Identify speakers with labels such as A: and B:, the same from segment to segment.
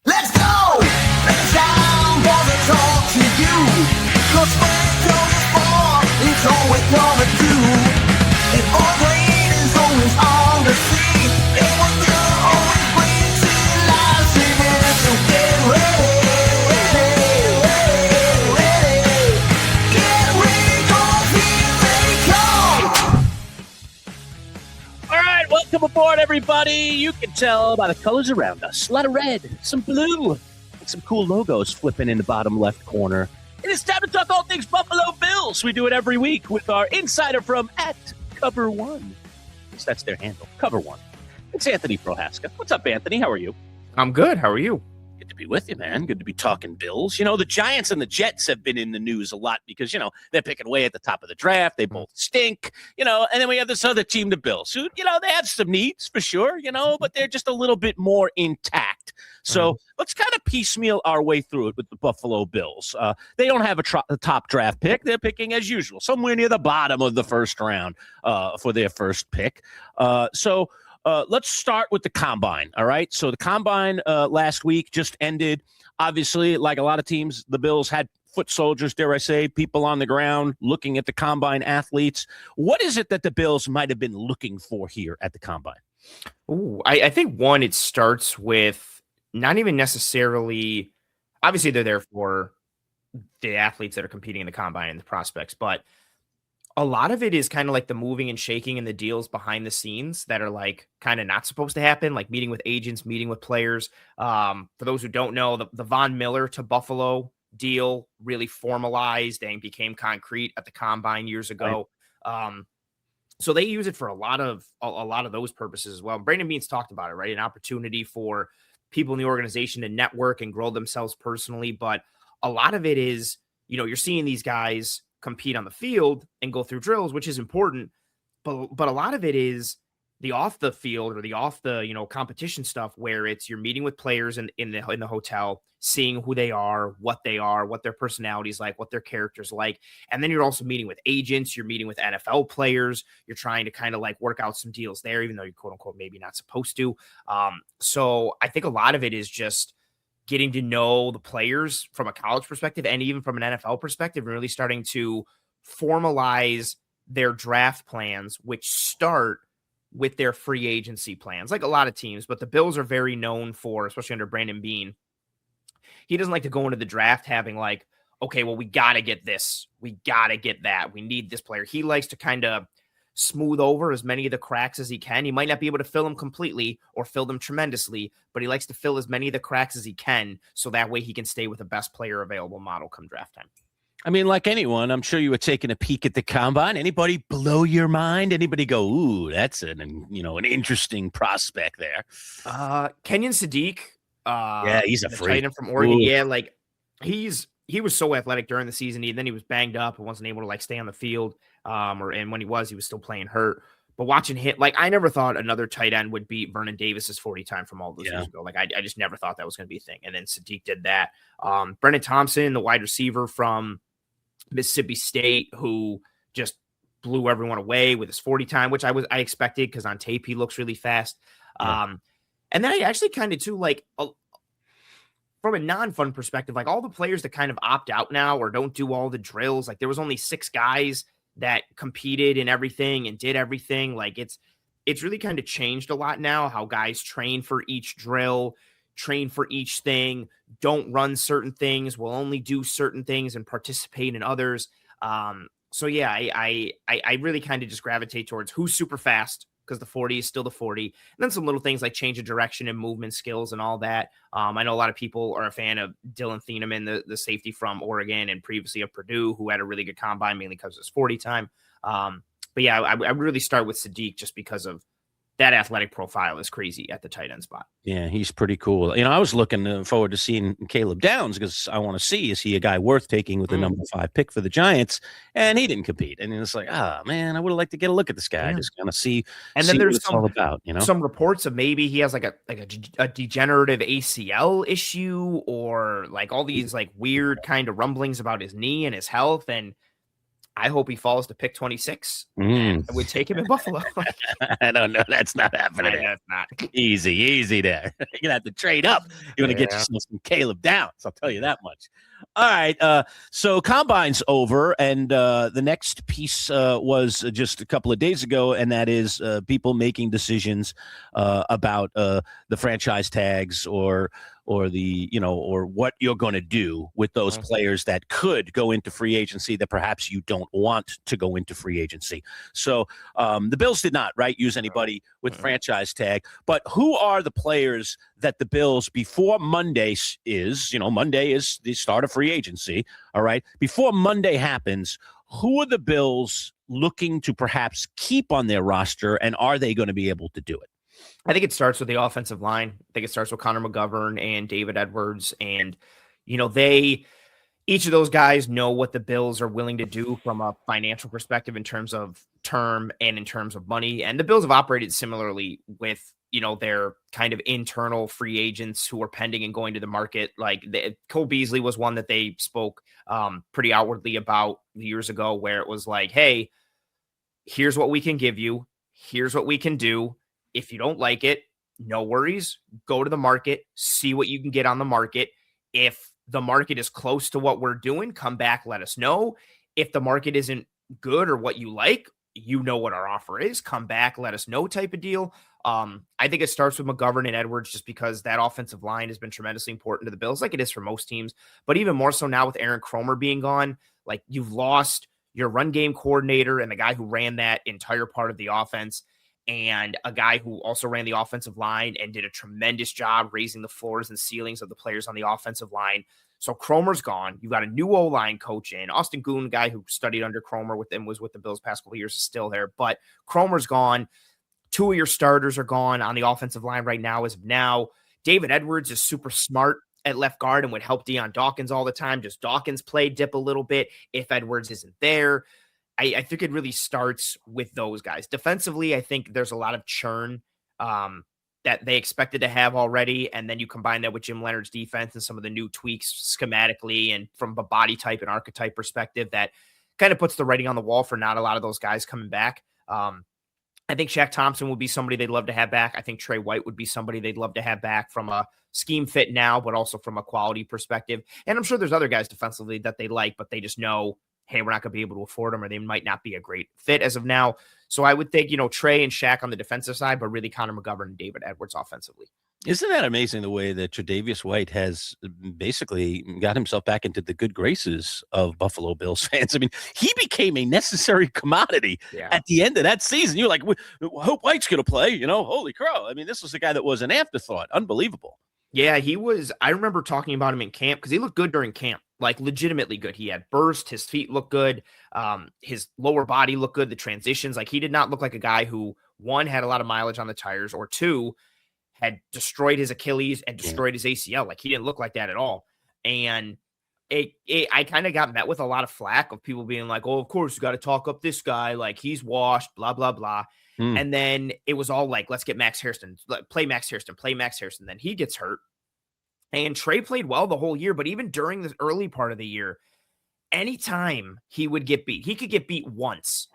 A: Let's go! It's time for the talk to you. 'Cause when comes fall, it's all we're gonna do. And all green is always on the sea. And what you're always green to life, singing. So get ready, ready. Get ready, 'cause here they come.
B: All right, welcome aboard, everybody. You can tell by the colors around us. A lot of red, some blue, and some cool logos flipping in the bottom left corner. It is time to talk all things Buffalo Bills. We do it every week with our insider from @Cover1. At least that's their handle, Cover1. It's Anthony Prohaska. What's up, Anthony? How are you?
C: I'm good. How are you?
B: Good to be with you, man. Good to be talking Bills. You know, the Giants and the Jets have been in the news a lot because, they're picking away at the top of the draft. They both stink, and then we have this other team, the Bills, who, they have some needs for sure, but they're just a little bit more intact. So let's kind of piecemeal our way through it with the Buffalo Bills. They don't have a top draft pick. They're picking as usual, somewhere near the bottom of the first round for their first pick. So let's start with the Combine, all right? So the Combine last week just ended. Obviously, like a lot of teams, the Bills had foot soldiers, dare I say, people on the ground looking at the Combine athletes. What is it that the Bills might have been looking for here at the Combine?
C: Ooh, I think, one, it starts with not even necessarily – obviously, they're there for the athletes that are competing in the Combine and the prospects, but a lot of it is kind of like the moving and shaking and the deals behind the scenes that are like kind of not supposed to happen, like meeting with agents, meeting with players. For those who don't know, the Von Miller to Buffalo deal really formalized and became concrete at the Combine years ago. Right. So they use it for a lot of those purposes as well. Brandon Beane's talked about it, right? An opportunity for people in the organization to network and grow themselves personally. But a lot of it is, you're seeing these guys compete on the field and go through drills, which is important. But a lot of it is the off the field or the off the, competition stuff where it's you're meeting with players in the hotel, seeing who they are, what their personalities like, what their characters like. And then you're also meeting with agents, you're meeting with NFL players, you're trying to kind of like work out some deals there, even though you're quote unquote maybe not supposed to. So I think a lot of it is just getting to know the players from a college perspective and even from an NFL perspective, and really starting to formalize their draft plans, which start with their free agency plans, like a lot of teams. But the Bills are very known for, especially under Brandon Beane, he doesn't like to go into the draft having like, okay, well, we got to get this. We got to get that. We need this player. He likes to kind of smooth over as many of the cracks as he can. He might not be able to fill them completely or fill them tremendously, but he likes to fill as many of the cracks as he can, so that way he can stay with the best player available model come draft time.
B: I mean, like anyone, I'm sure you were taking a peek at the Combine. Anybody blow your mind? Anybody go, ooh, that's an interesting prospect there?
C: Kenyon Sadiq.
B: Yeah, he's a freak.
C: Tight end from Oregon.
B: Ooh.
C: Yeah, like he was so athletic during the season. Then he was banged up and wasn't able to like stay on the field. And when he was still playing hurt. But watching him, like I never thought another tight end would beat Vernon Davis's 40 time from all those years ago. Like I just never thought that was going to be a thing. And then Sadiq did that. Brennan Thompson, the wide receiver from Mississippi State, who just blew everyone away with his 40 time, which I expected because on tape he looks really fast. Yeah. And then I actually kind of too like from a non-fun perspective, like all the players that kind of opt out now or don't do all the drills, like there was only 6 guys that competed in everything and did everything. Like it's really kind of changed a lot now, how guys train for each drill, train for each thing, don't run certain things, will only do certain things and participate in others. So yeah, I really kind of just gravitate towards who's super fast, because the 40 is still the 40. And then some little things like change of direction and movement skills and all that. I know a lot of people are a fan of Dylan Thieneman, the safety from Oregon and previously of Purdue, who had a really good combine, mainly because of his 40 time. But yeah, I really start with Sadiq just because of that athletic profile is crazy at the tight end spot.
B: Yeah, he's pretty cool. I was looking forward to seeing Caleb Downs because I want to see, is he a guy worth taking with the number 5 pick for the Giants? And he didn't compete. And it's like, man, I would have liked to get a look at this guy. Just kind of see. And then there's all about,
C: some reports of maybe he has like a degenerative ACL issue, or like all these like weird kind of rumblings about his knee and his health. And I hope he falls to pick 26.
B: Mm.
C: I would take him in Buffalo.
B: I don't know. That's not happening.
C: That's not.
B: Easy there. You're going to have to trade up. You want to get yourself some Caleb Downs. I'll tell you that much. All right. So Combine's over, and the next piece was just a couple of days ago, and that is people making decisions about the franchise tags or the, or what you're going to do with those players that could go into free agency that perhaps you don't want to go into free agency. So the Bills did not, right, use anybody with franchise tag. But who are the players that the Bills, before Monday is the start of free agency, all right? Before Monday happens, who are the Bills looking to perhaps keep on their roster, and are they going to be able to do it?
C: I think it starts with the offensive line. I think it starts with Connor McGovern and David Edwards. And, each of those guys know what the Bills are willing to do from a financial perspective in terms of term and in terms of money. And the Bills have operated similarly with, their kind of internal free agents who are pending and going to the market. Like Cole Beasley was one that they spoke pretty outwardly about years ago, where it was like, hey, here's what we can give you. Here's what we can do. If you don't like it, no worries. Go to the market, see what you can get on the market. If the market is close to what we're doing, come back, let us know. If the market isn't good or what you like, you know what our offer is. Come back, let us know type of deal. I think it starts with McGovern and Edwards just because that offensive line has been tremendously important to the Bills, like it is for most teams. But even more so now with Aaron Kromer being gone, like you've lost your run game coordinator and the guy who ran that entire part of the offense, and a guy who also ran the offensive line and did a tremendous job raising the floors and ceilings of the players on the offensive line. So Cromer's gone. You got a new O-line coach in. Austin Goon, guy who studied under Cromer with them, was with the Bills past couple of years, is still there. But Cromer's gone. Two of your starters are gone on the offensive line right now as of now. David Edwards is super smart at left guard and would help Deion Dawkins all the time. Does Dawkins play dip a little bit if Edwards isn't there? I think it really starts with those guys. Defensively, I think there's a lot of churn that they expected to have already, and then you combine that with Jim Leonard's defense and some of the new tweaks schematically and from a body type and archetype perspective that kind of puts the writing on the wall for not a lot of those guys coming back. I think Shaq Thompson would be somebody they'd love to have back. I think Trey White would be somebody they'd love to have back from a scheme fit now, but also from a quality perspective. And I'm sure there's other guys defensively that they like, but they just know, hey, we're not going to be able to afford them, or they might not be a great fit as of now. So I would think, Trey and Shaq on the defensive side, but really Connor McGovern and David Edwards offensively.
B: Isn't that amazing the way that Tre'Davious White has basically got himself back into the good graces of Buffalo Bills fans? I mean, he became a necessary commodity at the end of that season. You're like, hope White's going to play, holy crow. I mean, this was a guy that was an afterthought. Unbelievable.
C: Yeah, he was. I remember talking about him in camp because he looked good during camp, like legitimately good. He had burst, his feet looked good, his lower body looked good, the transitions. Like he did not look like a guy who, one, had a lot of mileage on the tires, or two, had destroyed his Achilles and destroyed his ACL. Like he didn't look like that at all. And I kind of got met with a lot of flack of people being like, oh, of course you got to talk up this guy. Like he's washed, blah, blah, blah. And then it was all like, let's get Max Hairston, play Max Hairston. Then he gets hurt. And Trey played well the whole year, but even during the early part of the year, anytime he would get beat, he could get beat once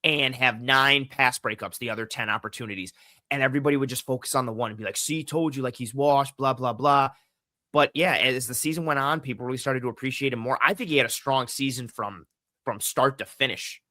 C: and have 9 pass breakups, the other 10 opportunities. And everybody would just focus on the one and be like, see, told you, like he's washed, blah, blah, blah. But yeah, as the season went on, people really started to appreciate him more. I think he had a strong season from start to finish.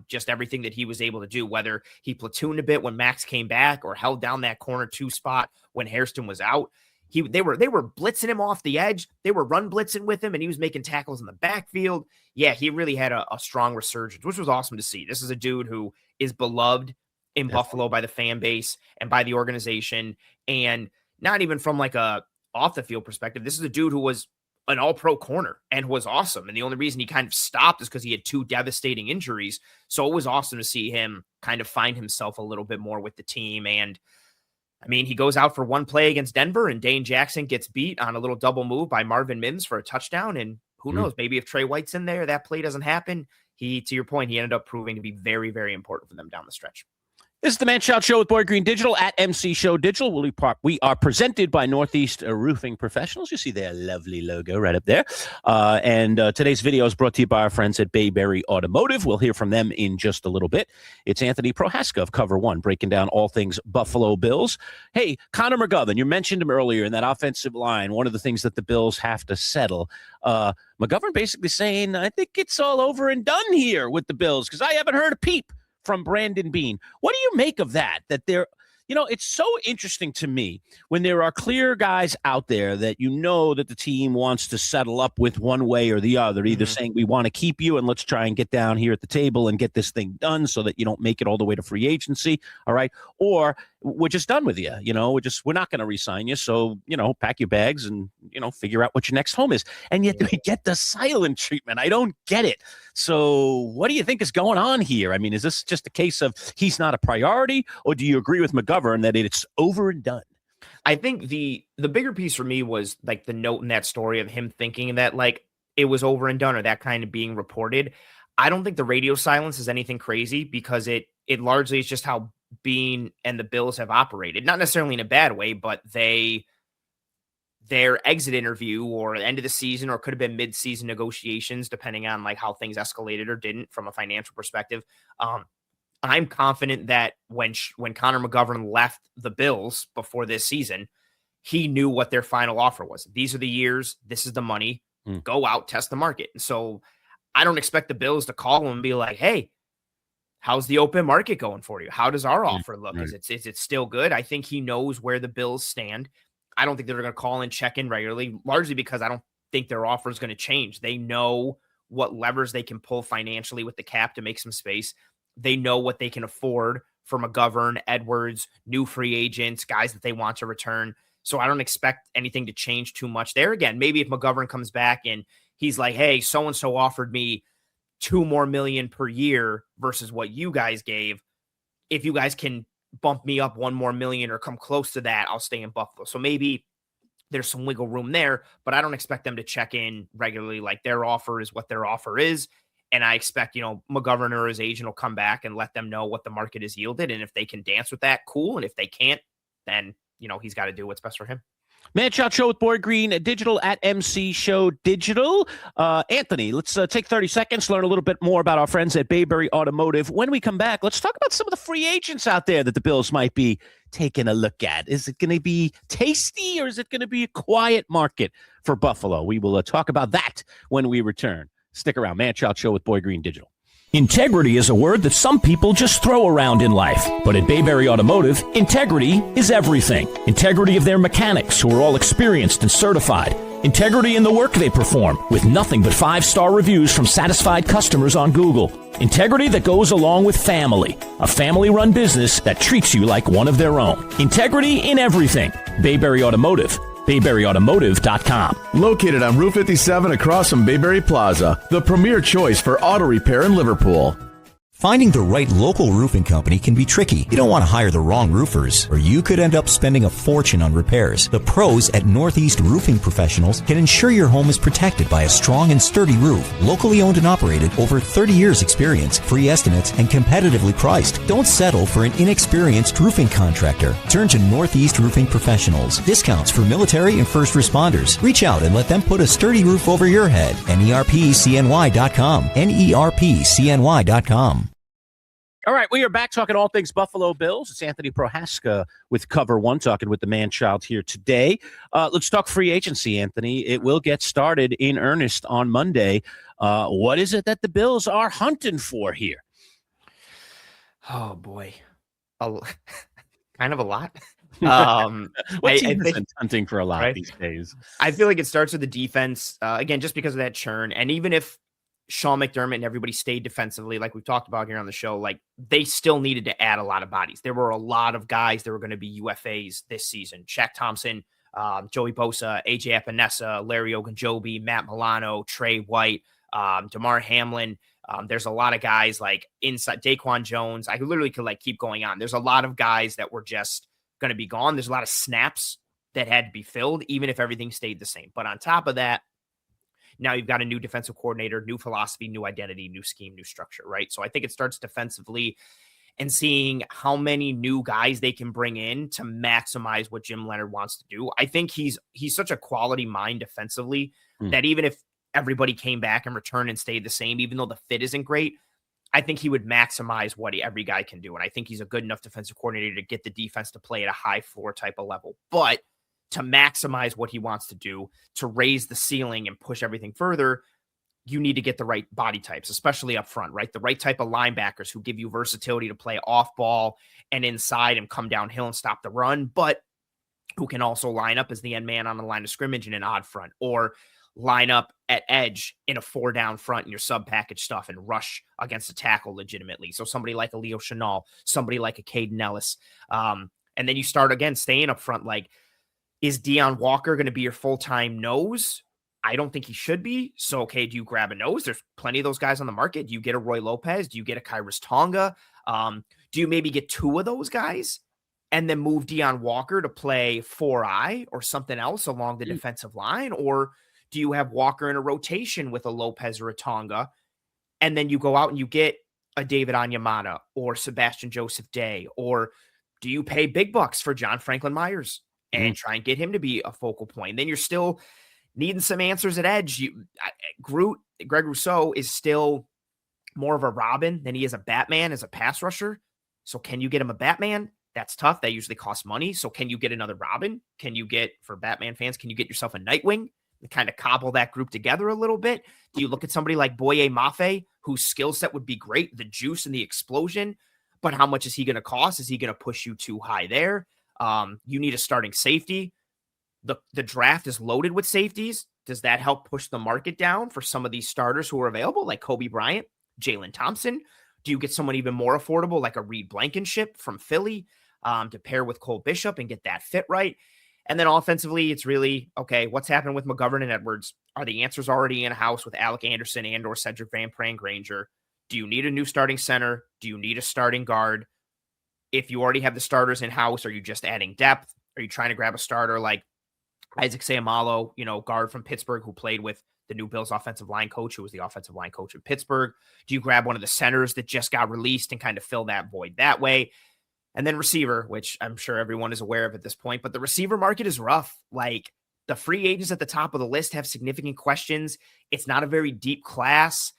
C: Just everything that he was able to do, whether he platooned a bit when Max came back or held down that corner 2 spot when Hairston was out. They were blitzing him off the edge. They were run blitzing with him, and he was making tackles in the backfield. Yeah, he really had a strong resurgence, which was awesome to see. This is a dude who is beloved in Buffalo by the fan base and by the organization, and not even from like a off the field perspective. This is a dude who was an all-pro corner and was awesome. And the only reason he kind of stopped is because he had 2 devastating injuries. So it was awesome to see him kind of find himself a little bit more with the team. And I mean, he goes out for 1 play against Denver, and Dane Jackson gets beat on a little double move by Marvin Mims for a touchdown. And who knows, maybe if Trey White's in there, that play doesn't happen. To your point, he ended up proving to be very, very important for them down the stretch.
B: This is the Manchild Show with Boy Green Digital at MC Show Digital. We are presented by Northeast Roofing Professionals. You see their lovely logo right up there. And today's video is brought to you by our friends at Bayberry Automotive. We'll hear from them in just a little bit. It's Anthony Prohaska of Cover One, breaking down all things Buffalo Bills. Hey, Connor McGovern, you mentioned him earlier in that offensive line. One of the things that the Bills have to settle. McGovern basically saying, I think it's all over and done here with the Bills because I haven't heard a peep from Brandon Beane. What do you make of that? That they're, it's so interesting to me when there are clear guys out there that that the team wants to settle up with one way or the other, either saying we want to keep you and let's try and get down here at the table and get this thing done so that you don't make it all the way to free agency, all right? Or we're just done with you, we're not going to re-sign you, so, pack your bags and, figure out what your next home is. And yet we get the silent treatment. I don't get it. So what do you think is going on here? I mean, is this just a case of he's not a priority, or do you agree with McGovern that it's over and done?
C: I think the bigger piece for me was like the note in that story of him thinking that like it was over and done, or that kind of being reported. I don't think the radio silence is anything crazy because it largely is just how Beane and the Bills have operated, not necessarily in a bad way, but their exit interview or the end of the season, or could have been mid-season negotiations, depending on like how things escalated or didn't from a financial perspective. I'm confident that when Connor McGovern left the Bills before this season, he knew what their final offer was. These are the years. This is the money. Go out, test the market. And so I don't expect the Bills to call him and be like, hey, how's the open market going for you? How does our offer look? Right. Is it still good? I think he knows where the Bills stand. I don't think they're going to call and check in regularly, largely because I don't think their offer is going to change. They know what levers they can pull financially with the cap to make some space. They know what they can afford for McGovern, Edwards, new free agents, guys that they want to return. So I don't expect anything to change too much there. Again, maybe if McGovern comes back and he's like, hey, so-and-so offered me $2 more million per year versus what you guys gave. If you guys can bump me up $1 more million or come close to that, I'll stay in Buffalo. So maybe there's some wiggle room there, but I don't expect them to check in regularly. Like their offer is what their offer is. And I expect, McGovern or his agent will come back and let them know what the market has yielded. And if they can dance with that, cool. And if they can't, then, he's got to do what's best for him.
B: Manchild Show with Boy Green Digital at MC Show Digital. Anthony, let's take 30 seconds, learn a little bit more about our friends at Bayberry Automotive. When we come back, let's talk about some of the free agents out there that the Bills might be taking a look at. Is it going to be tasty, or is it going to be a quiet market for Buffalo? We will talk about that when we return. Stick around. Manchild Show with Boy Green Digital.
D: Integrity is a word that some people just throw around in life. But at Bayberry Automotive, integrity is everything. Integrity of their mechanics, who are all experienced and certified. Integrity in the work they perform, with nothing but 5-star reviews from satisfied customers on Google. Integrity that goes along with family. A family-run business that treats you like one of their own. Integrity in everything. Bayberry Automotive. BayberryAutomotive.com.
E: Located on Route 57 across from Bayberry Plaza, the premier choice for auto repair in Liverpool.
F: Finding the right local roofing company can be tricky. You don't want to hire the wrong roofers, or you could end up spending a fortune on repairs. The pros at Northeast Roofing Professionals can ensure your home is protected by a strong and sturdy roof. Locally owned and operated, over 30 years experience, free estimates, and competitively priced. Don't settle for an inexperienced roofing contractor. Turn to Northeast Roofing Professionals. Discounts for military and first responders. Reach out and let them put a sturdy roof over your head. NERPCNY.com. NERPCNY.com.
B: All right, we are back talking all things Buffalo Bills. It's Anthony Prohaska with Cover One, talking with the man-child here today. Let's talk free agency, Anthony. It will get started in earnest on Monday. What is it that the Bills are hunting for here?
C: Oh, boy. Kind of a lot.
B: What team isn't hunting for a lot these days?
C: I feel like it starts with the defense, again, just because of that churn. And even if Sean McDermott and everybody stayed defensively, like we've talked about here on the show, like they still needed to add a lot of bodies. There were a lot of guys that were going to be UFAs this season. Shaq Thompson, Joey Bosa, AJ Epinesa, Larry Ogunjobi, Matt Milano, Trey White, DeMar Hamlin. There's a lot of guys like inside Daquan Jones. I literally could like keep going on. There's a lot of guys that were just going to be gone. There's a lot of snaps that had to be filled, even if everything stayed the same. But on top of that, now you've got a new defensive coordinator, new philosophy, new identity, new scheme, new structure, right? So I think it starts defensively. and seeing how many new guys they can bring in to maximize what Jim Leonhard wants to do. I think he's such a quality mind defensively that even if everybody came back and returned and stayed the same, even though the fit isn't great, I think he would maximize what every guy can do. And I think he's a good enough defensive coordinator to get the defense to play at a high floor type of level. But to maximize what he wants to do, to raise the ceiling and push everything further, you need to get the right body types, especially up front, right? The right type of linebackers who give you versatility to play off ball and inside and come downhill and stop the run, but who can also line up as the end man on the line of scrimmage in an odd front, or line up at edge in a 4-down front in your sub package stuff and rush against a tackle legitimately. So somebody like a Leo Chenal, somebody like a Caden Ellis. And then you start again staying up front. Like, is Deion Walker going to be your full-time nose? I don't think he should be. So, okay, do you grab a nose? There's plenty of those guys on the market. Do you get a Roy Lopez? Do you get a Kyrus Tonga? Do you maybe get 2 of those guys and then move Deion Walker to play 4-eye or something else along the defensive line? Or do you have Walker in a rotation with a Lopez or a Tonga, and then you go out and you get a David Onyemata or Sebastian Joseph Day? Or do you pay big bucks for John Franklin Myers and try and get him to be a focal point? Then you're still needing some answers at edge. Greg Rousseau is still more of a Robin than he is a Batman as a pass rusher. So can you get him a Batman? That's tough. That usually costs money. So can you get another Robin? Can you get, for Batman fans, can you get yourself a Nightwing and kind of cobble that group together a little bit? Do you look at somebody like Boye Mafe, whose skill set would be great, the juice and the explosion, but how much is he going to cost? Is he going to push you too high there? You need a starting safety. The draft is loaded with safeties. Does that help push the market down for some of these starters who are available, like Kobe Bryant, Jalen Thompson? Do you get someone even more affordable, like a Reed Blankenship from Philly, to pair with Cole Bishop and get that fit right? And then offensively, it's really, okay, what's happening with McGovern and Edwards? Are the answers already in-house with Alec Anderson and or Cedric Van Pran-Granger? Do you need a new starting center? Do you need a starting guard? If you already have the starters in-house, are you just adding depth? Are you trying to grab a starter like Isaac Seumalo, guard from Pittsburgh, who played with the new Bills offensive line coach, who was the offensive line coach in Pittsburgh? Do you grab one of the centers that just got released and kind of fill that void that way? And then receiver, which I'm sure everyone is aware of at this point, but the receiver market is rough. Like, the free agents at the top of the list have significant questions. It's not a very deep class.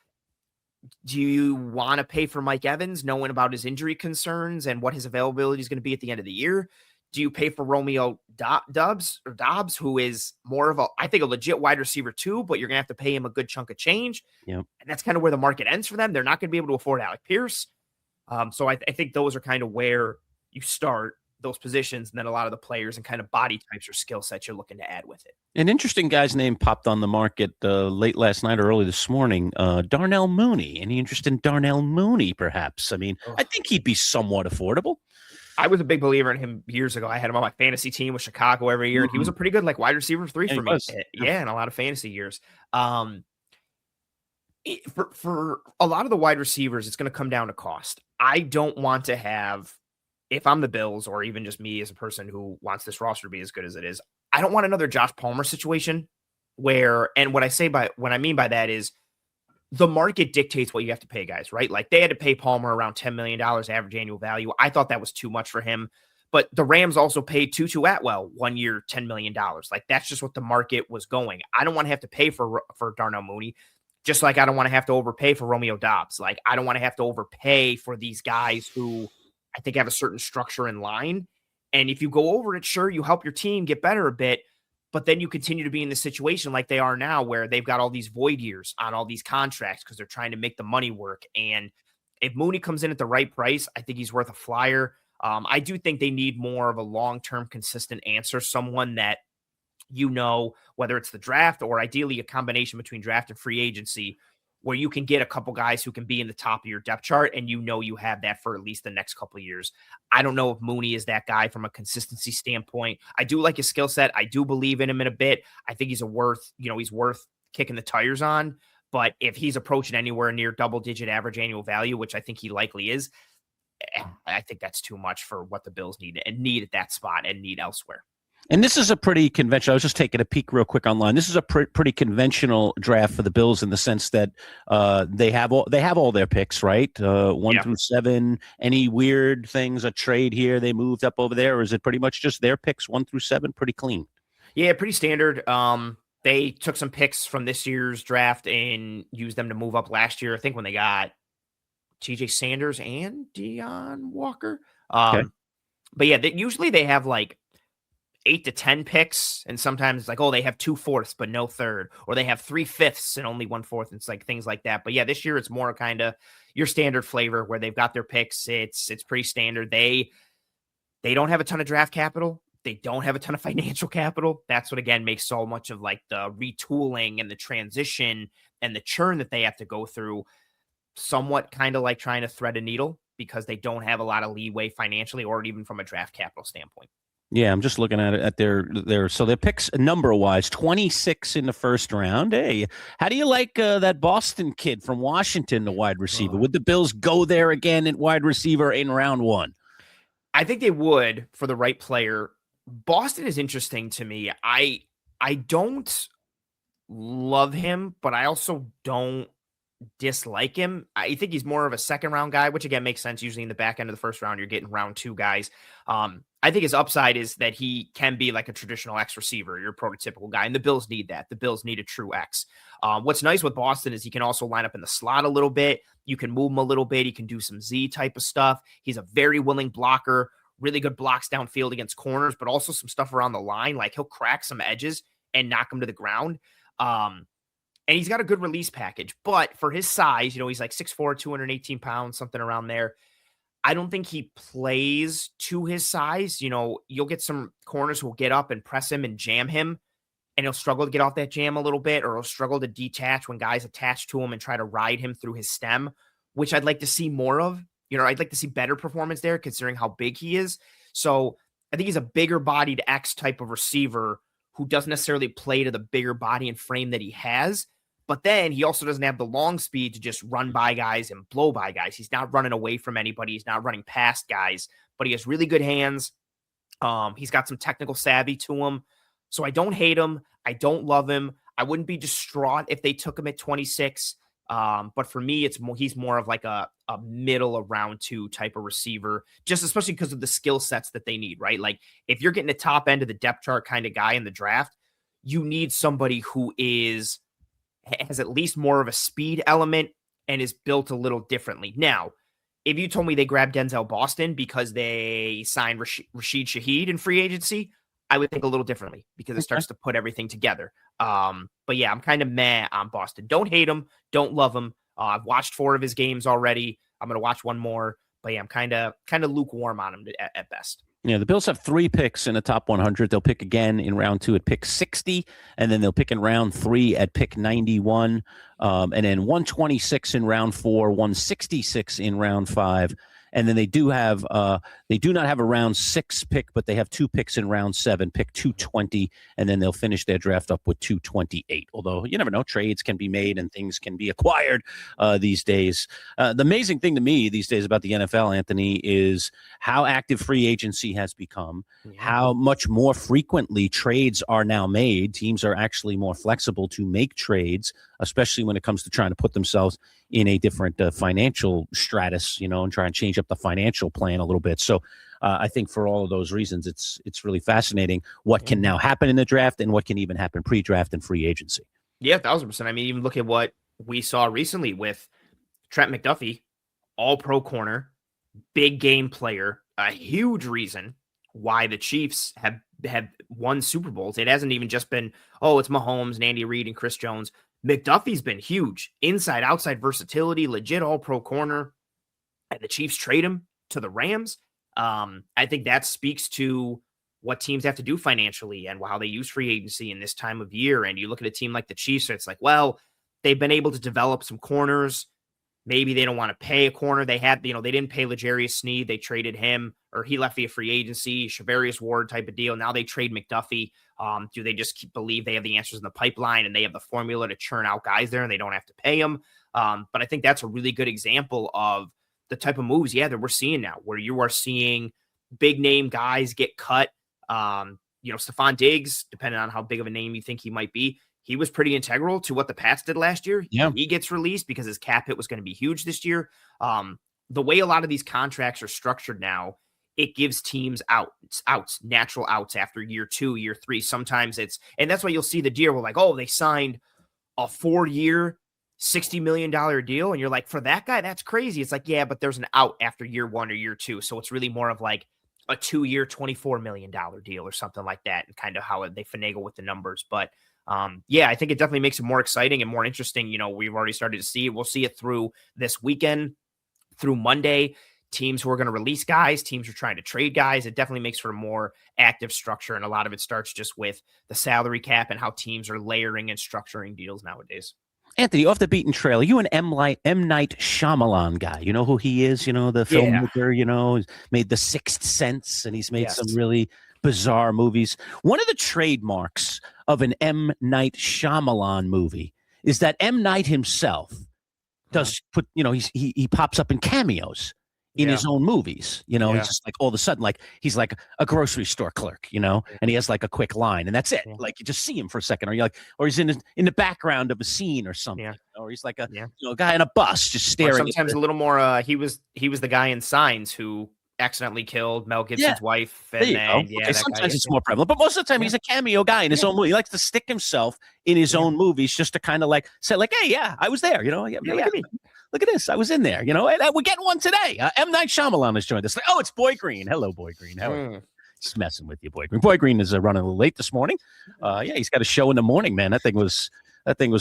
C: Do you want to pay for Mike Evans, knowing about his injury concerns and what his availability is going to be at the end of the year? Do you pay for Romeo Dobbs, who is more of I think a legit wide receiver too, but you're going to have to pay him a good chunk of change.
B: Yep.
C: And that's kind of where the market ends for them. They're not going to be able to afford Alec Pierce. So I think those are kind of where you start those positions, and then a lot of the players and kind of body types or skill sets you're looking to add with it.
B: An interesting guy's name popped on the market late last night or early this morning, Darnell Mooney. Any interest in Darnell Mooney, perhaps? I mean, I think he'd be somewhat affordable.
C: I was a big believer in him years ago. I had him on my fantasy team with Chicago every year, and he was a pretty good wide receiver 3 for me. Yeah, in a lot of fantasy years. For a lot of the wide receivers, it's going to come down to cost. I don't want to have, if I'm the Bills, or even just me as a person who wants this roster to be as good as it is, I don't want another Josh Palmer situation where, and what I mean by that is the market dictates what you have to pay guys, right? Like, they had to pay Palmer around $10 million average annual value. I thought that was too much for him, but the Rams also paid Tutu Atwell 1 year, $10 million. Like, that's just what the market was going. I don't want to have to pay for Darnell Mooney. Just like I don't want to have to overpay for Romeo Dobbs. Like, I don't want to have to overpay for these guys who I think have a certain structure in line. And if you go over it, sure, you help your team get better a bit, but then you continue to be in the situation like they are now, where they've got all these void years on all these contracts because they're trying to make the money work. And if Mooney comes in at the right price, I think he's worth a flyer. I do think they need more of a long-term consistent answer, someone that, whether it's the draft or ideally a combination between draft and free agency, where you can get a couple guys who can be in the top of your depth chart and you have that for at least the next couple of years. I don't know if Mooney is that guy from a consistency standpoint. I do like his skill set. I do believe in him in a bit. I think he's worth kicking the tires on. But if he's approaching anywhere near double-digit average annual value, which I think he likely is, I think that's too much for what the Bills need at that spot and need elsewhere.
B: And this is a pretty conventional. I was just taking a peek real quick online. This is a pretty conventional draft for the Bills in the sense that they have all their picks, right? 1 through 7. Any weird things? A trade here? They moved up over there, or is it pretty much just their picks 1 through 7? Pretty clean.
C: Yeah, pretty standard. They took some picks from this year's draft and used them to move up last year. I think when they got TJ Sanders and Deion Walker.
B: Okay.
C: But yeah, usually they have like 8 to 10 picks, and sometimes it's like, oh, they have 2 fourths but no third, or they have 3 fifths and only 1 fourth. It's like things like that. But yeah, this year it's more kind of your standard flavor where they've got their picks. It's pretty standard. They don't have a ton of draft capital. They don't have a ton of financial capital. That's what again makes so much of like the retooling and the transition and the churn that they have to go through somewhat kind of like trying to thread a needle because they don't have a lot of leeway financially or even from a draft capital standpoint.
B: Yeah, I'm just looking at it at their so their picks number wise, 26 in the first round. Hey, how do you like that Boston kid from Washington, the wide receiver? Would the Bills go there again at wide receiver in round 1?
C: I think they would for the right player. Boston is interesting to me. I don't love him, but I also don't dislike him. I think he's more of a second round guy, which again makes sense. Usually in the back end of the first round, you're getting round 2 guys. I think his upside is that he can be like a traditional X receiver, your prototypical guy, and the Bills need that. The Bills need a true X. What's nice with Boston is he can also line up in the slot a little bit. You can move him a little bit. He can do some Z type of stuff. He's a very willing blocker, really good blocks downfield against corners, but also some stuff around the line. Like he'll crack some edges and knock them to the ground. And he's got a good release package, but for his size, he's like 6'4", 218 pounds, something around there. I don't think he plays to his size. You'll get some corners who will get up and press him and jam him, and he'll struggle to get off that jam a little bit, or he'll struggle to detach when guys attach to him and try to ride him through his stem, which I'd like to see more of. I'd like to see better performance there considering how big he is. So I think he's a bigger bodied X type of receiver who doesn't necessarily play to the bigger body and frame that he has. But then he also doesn't have the long speed to just run by guys and blow by guys. He's not running away from anybody. He's not running past guys, but he has really good hands. He's got some technical savvy to him. So I don't hate him. I don't love him. I wouldn't be distraught if they took him at 26. But for me, he's more of like a middle of round 2 type of receiver, just especially because of the skill sets that they need, right? Like if you're getting the top end of the depth chart kind of guy in the draft, you need somebody who has at least more of a speed element and is built a little differently. Now, if you told me they grabbed Denzel Boston because they signed Rashid Shaheed in free agency, I would think a little differently because it starts to put everything together. But yeah, I'm kind of meh on Boston. Don't hate him. Don't love him. I've watched 4 of his games already. I'm going to watch 1 more. But yeah, I'm kind of lukewarm on him at best.
B: Yeah, the Bills have 3 picks in the top 100. They'll pick again in round 2 at pick 60, and then they'll pick in round 3 at pick 91, and then 126 in round 4, 166 in round 5. And then they do not have a round 6 pick, but they have 2 picks in round 7, pick 220, and then they'll finish their draft up with 228. Although you never know, trades can be made and things can be acquired these days. The amazing thing to me these days about the NFL, Anthony, is how active free agency has become, how much more frequently trades are now made. Teams are actually more flexible to make trades, especially when it comes to trying to put themselves in a different financial stratus, and try and change up the financial plan a little bit. So I think for all of those reasons, it's really fascinating what can now happen in the draft and what can even happen pre-draft and free agency.
C: Yeah, 1,000%. I mean, even look at what we saw recently with Trent McDuffie, all-pro corner, big game player, a huge reason why the Chiefs have won Super Bowls. It hasn't even just been, it's Mahomes and Andy Reid and Chris Jones. McDuffie's been huge. Inside, outside versatility, legit all-pro corner. And the Chiefs trade him to the Rams. I think that speaks to what teams have to do financially and how they use free agency in this time of year. And you look at a team like the Chiefs, it's like, well, they've been able to develop some corners. Maybe they don't want to pay a corner. They didn't pay L'Jarius Sneed. They traded him, or he left via free agency, Shavarius Ward type of deal. Now they trade McDuffie. Do they just believe they have the answers in the pipeline and they have the formula to churn out guys there and they don't have to pay them? But I think that's a really good example of the type of moves, that we're seeing now, where you are seeing big name guys get cut. Stephon Diggs, depending on how big of a name you think he might be, he was pretty integral to what the Pats did last year.
B: Yeah.
C: He gets released because his cap hit was going to be huge this year. The way a lot of these contracts are structured now, it gives teams natural outs after year 2, year 3. Sometimes and that's why you'll see the deal where like, oh, they signed a 4-year, $60 million deal. And you're like, for that guy, that's crazy. It's like, yeah, but there's an out after year 1 or year 2. So it's really more of like a 2-year, $24 million deal or something like that. And kind of how they finagle with the numbers. But I think it definitely makes it more exciting and more interesting. We've already started to see it. We'll see it through this weekend, through Monday. Teams who are going to release guys, teams who are trying to trade guys. It definitely makes for a more active structure. And a lot of it starts just with the salary cap and how teams are layering and structuring deals nowadays.
B: Anthony, off the beaten trail, are you an M. Night Shyamalan guy? You know who he is? The filmmaker, he's made The Sixth Sense, and he's made some really bizarre movies. One of the trademarks of an M. Night Shyamalan movie is that M. Night himself does he pops up in cameos in his own movies. He's just like all of a sudden, like he's like a grocery store clerk, and he has like a quick line and that's it. Like you just see him for a second, or he's in the background of a scene or something, or he's like a guy in a bus just staring.
C: Or sometimes a little more. He was the guy in Signs who accidentally killed Mel Gibson's wife. And
B: sometimes it's more prevalent, but most of the time he's a cameo guy in his own movie. He likes to stick himself in his own movies just to kind of like say like, hey, I was there. Look at this. I was in there, and we're getting one today. M. Night Shyamalan has joined us. Like, oh, it's Boy Green. Hello, Boy Green. How are you? Just messing with you, Boy Green. Boy Green is running a little late this morning. He's got a show in the morning, man. That thing was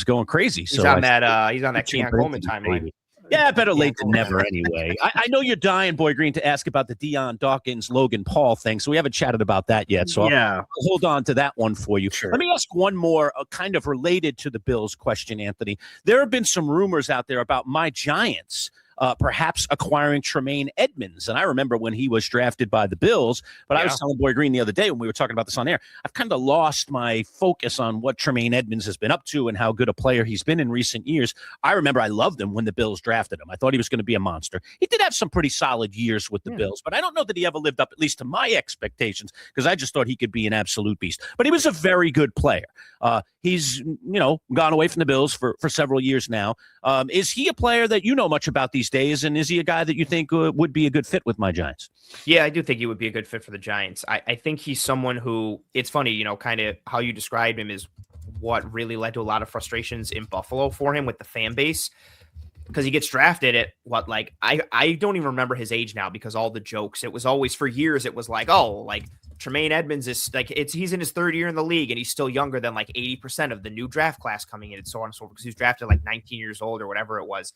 B: going crazy.
C: He's on that Keon Coleman timeline.
B: Yeah, better late than never anyway. I know you're dying, Boy Green, to ask about the Deion Dawkins, Logan Paul thing, so we haven't chatted about that yet. So I'll hold on to that one for you.
C: Sure.
B: Let me ask one more kind of related to the Bills question, Anthony. There have been some rumors out there about my Giants perhaps acquiring Tremaine Edmonds. And I remember when he was drafted by the Bills, but I was telling Boy Green the other day when we were talking about this on air, I've kind of lost my focus on what Tremaine Edmonds has been up to and how good a player he's been in recent years. I remember I loved him when the Bills drafted him. I thought he was going to be a monster. He did have some pretty solid years with the Bills, but I don't know that he ever lived up at least to my expectations because I just thought he could be an absolute beast. But he was a very good player. He's, gone away from the Bills for several years now. Is he a player that you know much about these days, and is he a guy that you think would be a good fit with my Giants?
C: Yeah, I do think he would be a good fit for the Giants. I think he's someone who, it's funny, kind of how you described him is what really led to a lot of frustrations in Buffalo for him with the fan base, because he gets drafted at I don't even remember his age now because all the jokes, it was always for years, it was like, oh, like Tremaine Edmonds is like, he's in his 3rd year in the league and he's still younger than like 80% of the new draft class coming in and so on and so forth, because he was drafted like 19 years old or whatever it was.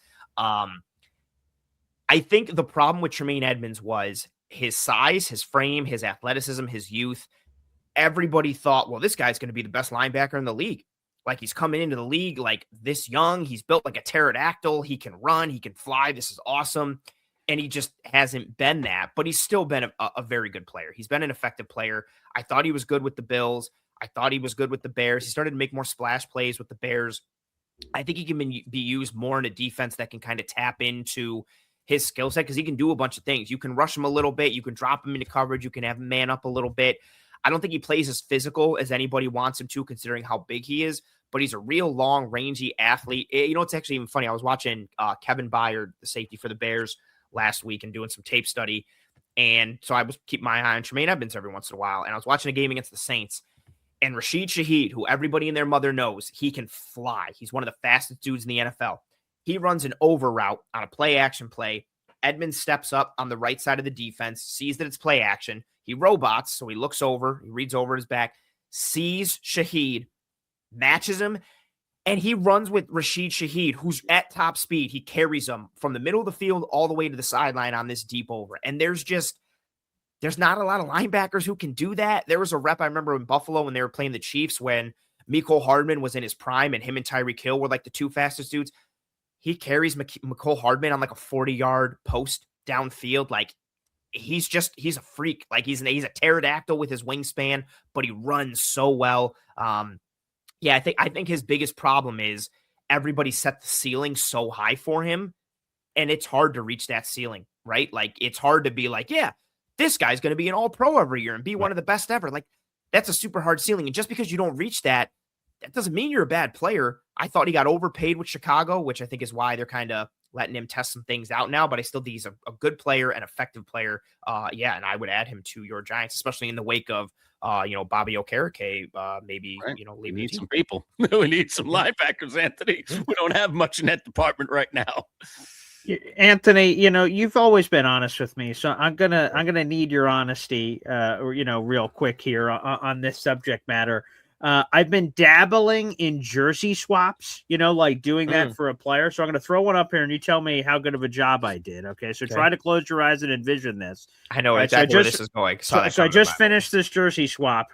C: I think the problem with Tremaine Edmonds was his size, his frame, his athleticism, his youth. Everybody thought, well, this guy's going to be the best linebacker in the league. Like, he's coming into the league like this young. He's built like a pterodactyl. He can run. He can fly. This is awesome. And he just hasn't been that. But he's still been a very good player. He's been an effective player. I thought he was good with the Bills. I thought he was good with the Bears. He started to make more splash plays with the Bears. I think he can be used more in a defense that can kind of tap into his skill set, because he can do a bunch of things. You can rush him a little bit. You can drop him into coverage. You can have him man up a little bit. I don't think he plays as physical as anybody wants him to, considering how big he is, but he's a real long, rangy athlete. It's actually even funny. I was watching Kevin Byard, the safety for the Bears, last week and doing some tape study. And so I was keeping my eye on Tremaine Edmonds every once in a while. And I was watching a game against the Saints. And Rashid Shaheed, who everybody and their mother knows, he can fly. He's one of the fastest dudes in the NFL. He runs an over route on a play action play. Edmonds steps up on the right side of the defense, sees that it's play action. He robots, so he looks over, he reads over his back, sees Shaheed, matches him, and he runs with Rashid Shaheed, who's at top speed. He carries him from the middle of the field all the way to the sideline on this deep over. And there's not a lot of linebackers who can do that. There was a rep I remember in Buffalo when they were playing the Chiefs when Mecole Hardman was in his prime and him and Tyreek Hill were like the two fastest dudes. He carries Mecole Hardman on like a 40-yard post downfield. Like, he's a freak. Like, he's a pterodactyl with his wingspan, but he runs so well. I think his biggest problem is everybody set the ceiling so high for him, and it's hard to reach that ceiling, right? Like, it's hard to be like, yeah, this guy's going to be an all-pro every year and be one of the best ever. Like, that's a super hard ceiling. And just because you don't reach that doesn't mean you're a bad player. I thought he got overpaid with Chicago, which I think is why they're kind of letting him test some things out now. But I still think he's a good player, an effective player. And I would add him to your Giants, especially in the wake of, Bobby Okereke, maybe,
B: Right. We
C: leaving
B: need
C: the team.
B: some people. We need some linebackers, Anthony. We don't have much in that department right now.
G: Anthony, you've always been honest with me, so I'm gonna need your honesty, real quick here on this subject matter. I've been dabbling in jersey swaps, like doing that for a player. So I'm gonna throw one up here, and you tell me how good of a job I did. Okay, so try to close your eyes and envision this.
C: I know exactly where this is going.
G: So I just finished this jersey swap.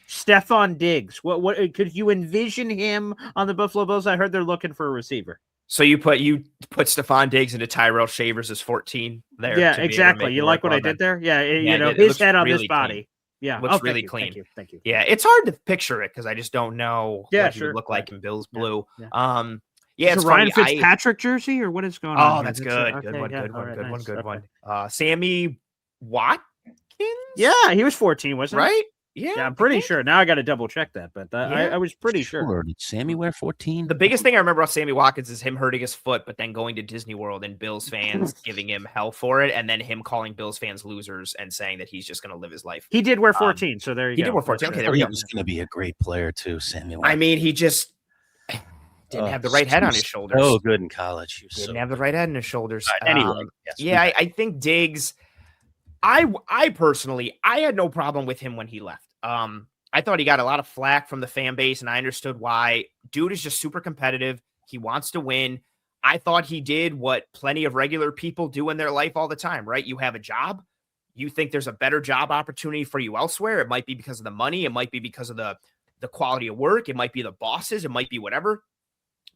G: Stephon Diggs. What could you envision him on the Buffalo Bills? I heard they're looking for a receiver.
C: So you put Stephon Diggs into Tyrell Shavers as 14 there.
G: Yeah, exactly. You like what I did there? Yeah, his head on
C: really
G: this body.
C: Clean.
G: Yeah,
C: looks really clean.
G: Thank you.
C: Yeah, it's hard to picture it because I just don't know what he would look like in Bills blue.
G: Yeah.
C: It's
G: a Ryan Fitzpatrick jersey or what is going on?
C: Oh, that's good.
G: Okay,
C: Good one. Sammy Watkins?
G: Yeah, he was 14, wasn't he?
C: Right?
G: Yeah, I'm pretty sure. Now I got to double check that, but I was pretty sure.
B: Did Sammy wear 14?
C: The biggest thing I remember about Sammy Watkins is him hurting his foot, but then going to Disney World and Bills fans giving him hell for it, and then him calling Bills fans losers and saying that he's just going to live his life.
G: He did wear 14, so there you go.
C: He did wear 14. Okay, there we
B: He
C: go.
B: was going to be a great player too, Sammy Watkins.
C: I mean, he just didn't have the right head on his shoulders.
B: Oh, good in college.
C: Didn't have the right head on his shoulders.
B: Anyway, yes,
C: I think Diggs. I personally, I had no problem with him when he left. I thought he got a lot of flack from the fan base, and I understood why. Dude is just super competitive. He wants to win. I thought he did what plenty of regular people do in their life all the time, right? You have a job. You think there's a better job opportunity for you elsewhere. It might be because of the money. It might be because of the quality of work. It might be the bosses. It might be whatever.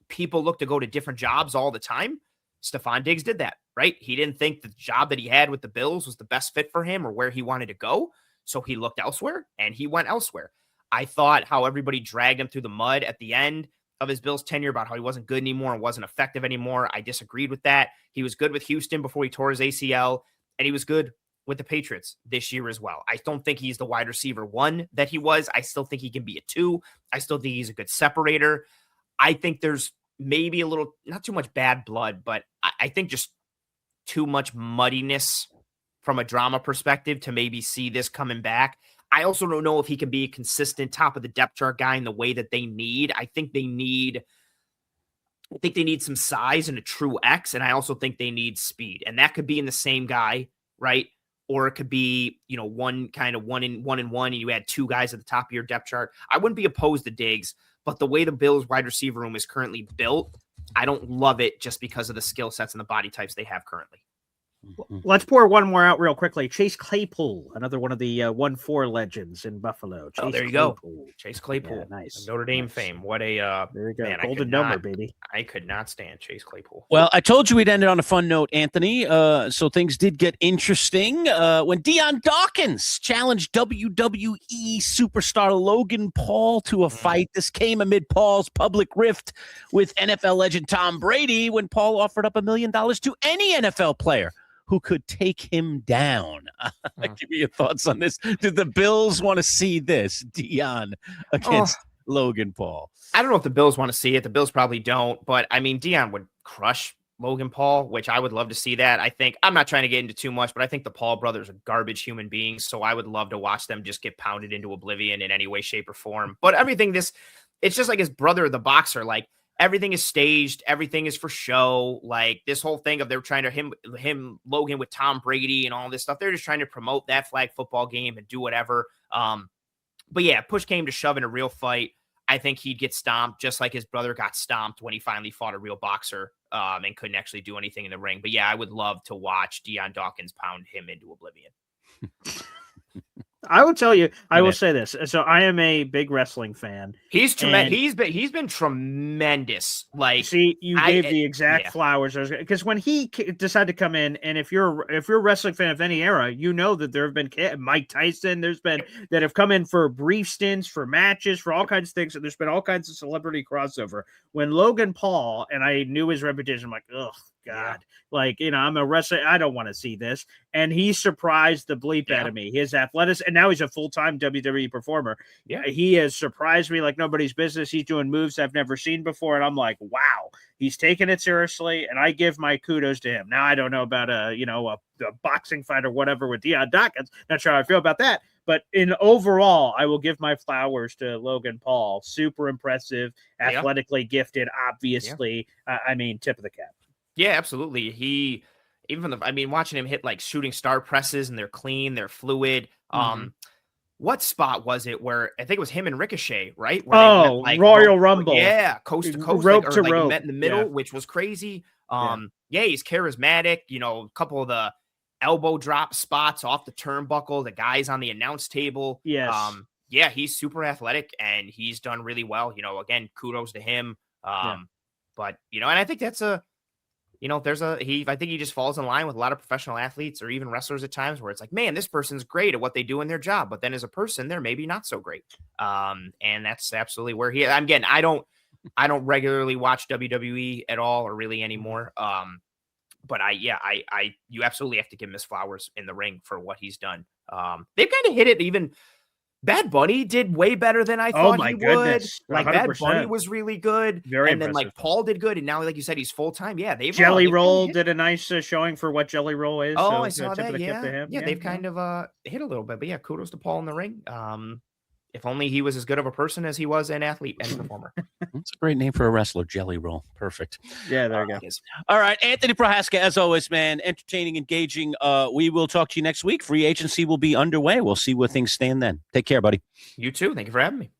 C: People look to go to different jobs all the time. Stephon Diggs did that, right? He didn't think the job that he had with the Bills was the best fit for him or where he wanted to go. So he looked elsewhere and he went elsewhere. I thought how everybody dragged him through the mud at the end of his Bills tenure about how he wasn't good anymore and wasn't effective anymore. I disagreed with that. He was good with Houston before he tore his ACL, and he was good with the Patriots this year as well. I don't think he's the wide receiver 1 that he was. I still think he can be a 2. I still think he's a good separator. I think there's maybe a little, not too much bad blood, but I think just too much muddiness from a drama perspective to maybe see this coming back. I also don't know if he can be a consistent top of the depth chart guy in the way that they need. I think they need some size and a true X. And I also think they need speed, and that could be in the same guy, right? Or it could be, one in one, and you add 2 guys at the top of your depth chart. I wouldn't be opposed to Diggs, but the way the Bills wide receiver room is currently built, I don't love it just because of the skill sets and the body types they have currently.
G: Let's pour one more out real quickly. Chase Claypool, another one of the 1-4 legends in Buffalo. Chase
C: there you
G: Claypool.
C: go. Chase Claypool.
G: Yeah, nice.
C: Notre Dame fame. What a
G: there you go.
C: Man,
G: Golden number, baby.
C: I could not stand Chase Claypool.
B: Well, I told you we'd end it on a fun note, Anthony. So things did get interesting when Deion Dawkins challenged WWE superstar Logan Paul to a fight. This came amid Paul's public rift with NFL legend Tom Brady when Paul offered up $1 million to any NFL player who could take him down. Give me your thoughts on this. Did the Bills want to see this, Deion against Logan Paul?
C: I don't know if the Bills want to see it. The Bills probably don't. But, I mean, Deion would crush Logan Paul, which I would love to see that. I think, I'm not trying to get into too much, but I think the Paul brothers are garbage human beings. So I would love to watch them just get pounded into oblivion in any way, shape, or form. But it's just like his brother, the boxer, like, everything is staged. Everything is for show. Like this whole thing of they're trying to him Logan with Tom Brady and all this stuff. They're just trying to promote that flag football game and do whatever. But yeah, push came to shove in a real fight. I think he'd get stomped just like his brother got stomped when he finally fought a real boxer and couldn't actually do anything in the ring. But yeah, I would love to watch Deion Dawkins pound him into oblivion.
G: I will tell you, I will say this. So I am a big wrestling fan.
C: He's tremendous. He's been tremendous. Like,
G: see, you gave the exact flowers because when he decided to come in, and if you're a wrestling fan of any era, you know that there have been Mike Tyson. There's been that have come in for brief stints, for matches, for all kinds of things. And there's been all kinds of celebrity crossover. When Logan Paul, and I knew his reputation, I'm like, ugh, God. Like, I'm a wrestler. I don't want to see this. And he surprised the bleep out of me. His athleticism, and now he's a full-time WWE performer.
C: Yeah.
G: He has surprised me like nobody's business. He's doing moves I've never seen before. And I'm like, wow, he's taking it seriously. And I give my kudos to him. Now, I don't know about a boxing fight or whatever with Deion Dawkins. Not sure how I feel about that. But in overall, I will give my flowers to Logan Paul. Super impressive, athletically gifted, obviously. Tip of the cap.
C: Yeah, absolutely. Watching him hit like shooting star presses, and they're clean, they're fluid. What spot was it where I think it was him and Ricochet, right? Where
G: they met, Royal Rumble.
C: Yeah, coast to coast,
G: rope to rope.
C: Met in the middle, which was crazy. He's charismatic. A couple of the elbow drop spots off the turnbuckle, the guys on the announce table.
G: Yes.
C: He's super athletic and he's done really well. Again, kudos to him. But and I think that's I think he just falls in line with a lot of professional athletes or even wrestlers at times where it's like, man, this person's great at what they do in their job, but then as a person, they're maybe not so great. And that's absolutely where he is. Again, I don't regularly watch WWE at all or really anymore. But you absolutely have to give him his flowers in the ring for what he's done. They've kind of hit it. Even Bad Bunny did way better than I thought he would. Like 100%. Bad Bunny was really good.
G: Very
C: and
G: impressive.
C: Then like Paul did good. And now, like you said, he's full-time. Yeah.
G: Jelly Roll did a nice showing for what Jelly Roll is.
C: Oh,
G: so
C: I saw that. Yeah, they've kind of hit a little bit, but kudos to Paul in the ring. If only he was as good of a person as he was an athlete and performer.
B: That's a great name for a wrestler, Jelly Roll. Perfect.
G: Yeah, there you go.
B: All right, Anthony Prohaska, as always, man, entertaining, engaging. We will talk to you next week. Free agency will be underway. We'll see where things stand then. Take care, buddy.
C: You too. Thank you for having me.